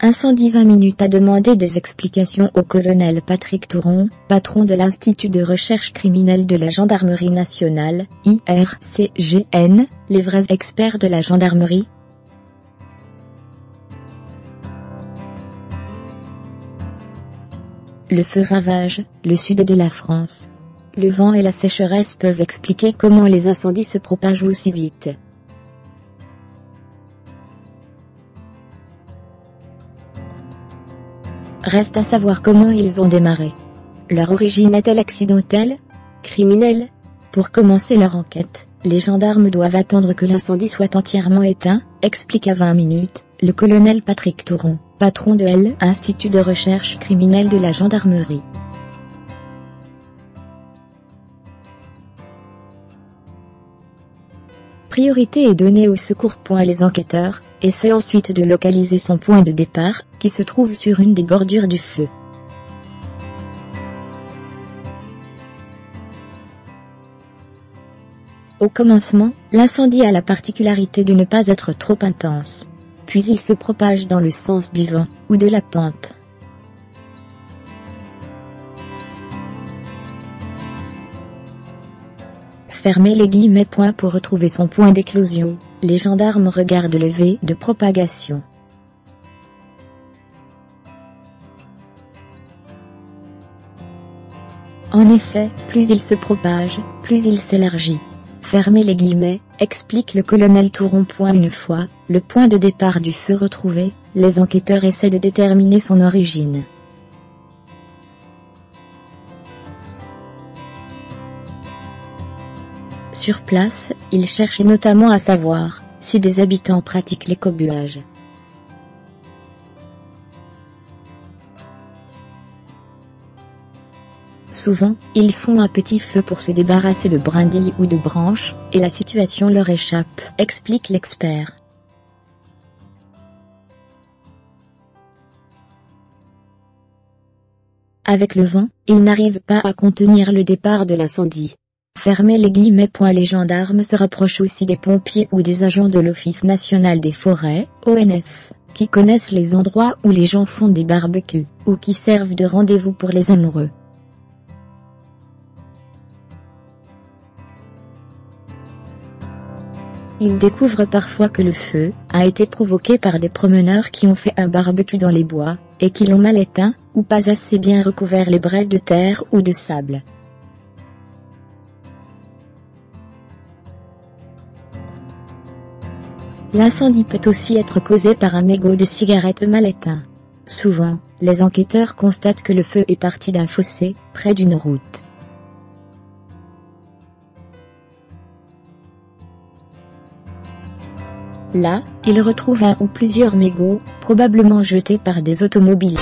Incendie 20 minutes a demandé des explications au colonel Patrick Touron, patron de l'Institut de recherche criminelle de la Gendarmerie nationale, IRCGN, les vrais experts de la gendarmerie. Le feu ravage le sud de la France. Le vent et la sécheresse peuvent expliquer comment les incendies se propagent aussi vite. Reste à savoir comment ils ont démarré. Leur origine est-elle accidentelle? Criminelle? Pour commencer leur enquête, les gendarmes doivent attendre que l'incendie soit entièrement éteint, explique à 20 minutes, le colonel Patrick Touron, patron de l'Institut de recherche criminelle de la gendarmerie. Priorité est donnée au secours. Les enquêteurs essaient ensuite de localiser son point de départ, qui se trouve sur une des bordures du feu. Au commencement, l'incendie a la particularité de ne pas être trop intense. Puis il se propage dans le sens du vent, ou de la pente. Fermez les guillemets. Pour retrouver son point d'éclosion, les gendarmes regardent le V de propagation. En effet, plus il se propage, plus il s'élargit. Fermez les guillemets, explique le colonel Touron. Une fois le point de départ du feu retrouvé, les enquêteurs essaient de déterminer son origine. Sur place, ils cherchaient notamment à savoir si des habitants pratiquent l'écobuage. Souvent, ils font un petit feu pour se débarrasser de brindilles ou de branches, et la situation leur échappe, explique l'expert. Avec le vent, ils n'arrivent pas à contenir le départ de l'incendie. Fermez les guillemets. Les gendarmes se rapprochent aussi des pompiers ou des agents de l'Office national des forêts, ONF, qui connaissent les endroits où les gens font des barbecues, ou qui servent de rendez-vous pour les amoureux. Ils découvrent parfois que le feu a été provoqué par des promeneurs qui ont fait un barbecue dans les bois, et qui l'ont mal éteint, ou pas assez bien recouvert les braises de terre ou de sable. L'incendie peut aussi être causé par un mégot de cigarette mal éteint. Souvent, les enquêteurs constatent que le feu est parti d'un fossé, près d'une route. Là, ils retrouvent un ou plusieurs mégots, probablement jetés par des automobilistes.